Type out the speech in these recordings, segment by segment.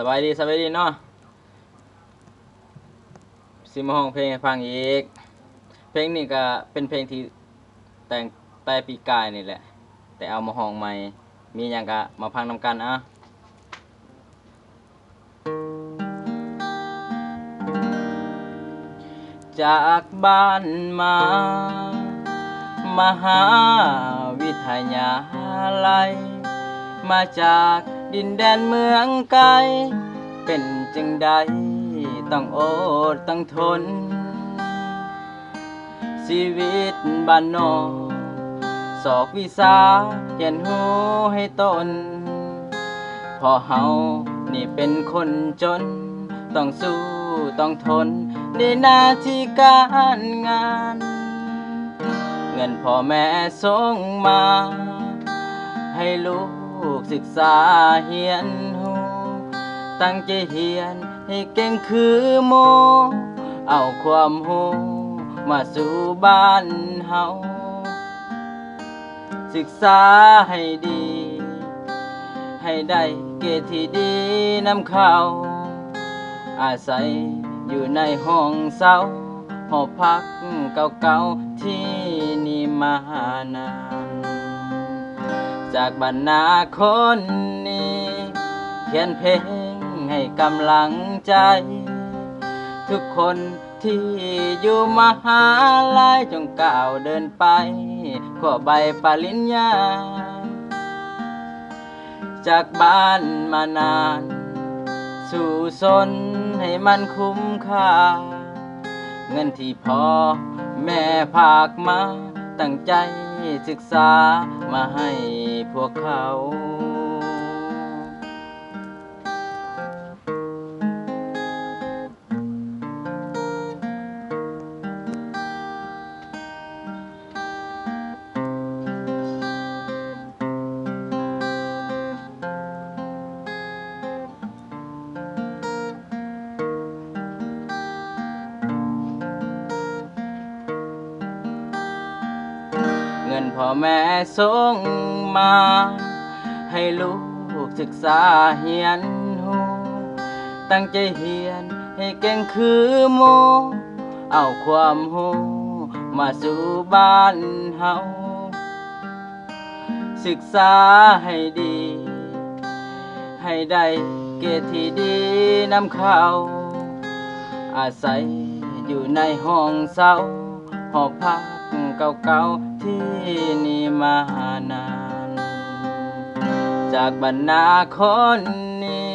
สบายดีเนาะสิมาห้องเพลงให้ฟังอีกเพลงนี้ก็เป็นเพลงที่แต่งแต่ปีกายนี่แหละแต่เอามาห้องใหม่มีหยังก็มาฟังนำกันจากบ้านมามหาวิทยาลัยมาจากดินแดนเมืองไกลเป็นจังใดต้องอดต้องทนชีวิตบ้านนอกสอกวิสาเห็นหูให้ตนพอเฮานี่เป็นคนจนต้องสู้ต้องทนในหน้าที่การงานเงินพ่อแม่ส่งมาให้ลูกศึกษาเฮียนหูตั้งใจเฮียนให้เก่งคือโมเอาความหูมาสู่บ้านเฮาศึกษาให้ดีให้ได้เกรดที่ดีนำเข้าอาศัยอยู่ในห้องเศร้าหอพักเก่าๆที่นี่มานานจากบรรณาคนนี้เขียนเพลงให้กำลังใจทุกคนที่อยู่มหาลัยจงก้าวเดินไปขอใบปริญญาจากบ้านมานานสู่สนให้มันคุ้มค่าเงินที่พ่อแม่พากมาตั้งใจศึกษามาให้พวกเขาเงินพ่อแม่ส่งมาให้ลูกศึกษาเฮียนหูตั้งใจเฮียนให้เก่งคือโมเอาความหูมาสู่บ้านเฮาศึกษาให้ดีให้ได้เกรดที่ดีนำเข้าอาศัยอยู่ในห้องเศร้าหอพักเก่าๆที่นี่มานานจากบรรณาคนนี้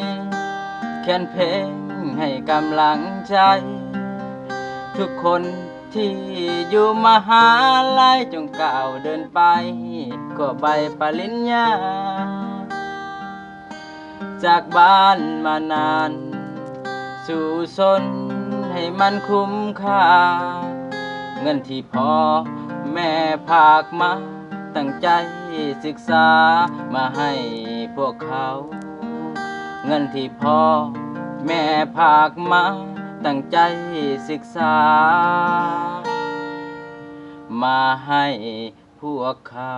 เขียนเพลงให้กำลังใจทุกคนที่อยู่มหาลัยจงก้าวเดินไปขอใบปริญญาจากบ้านมานานสู่สนให้มันคุ้มค่าเงินที่พ่อแม่พากมาตั้งใจศึกษามาให้พวกเขาเงินที่พ่อแม่พากมาตั้งใจศึกษามาให้พวกเขา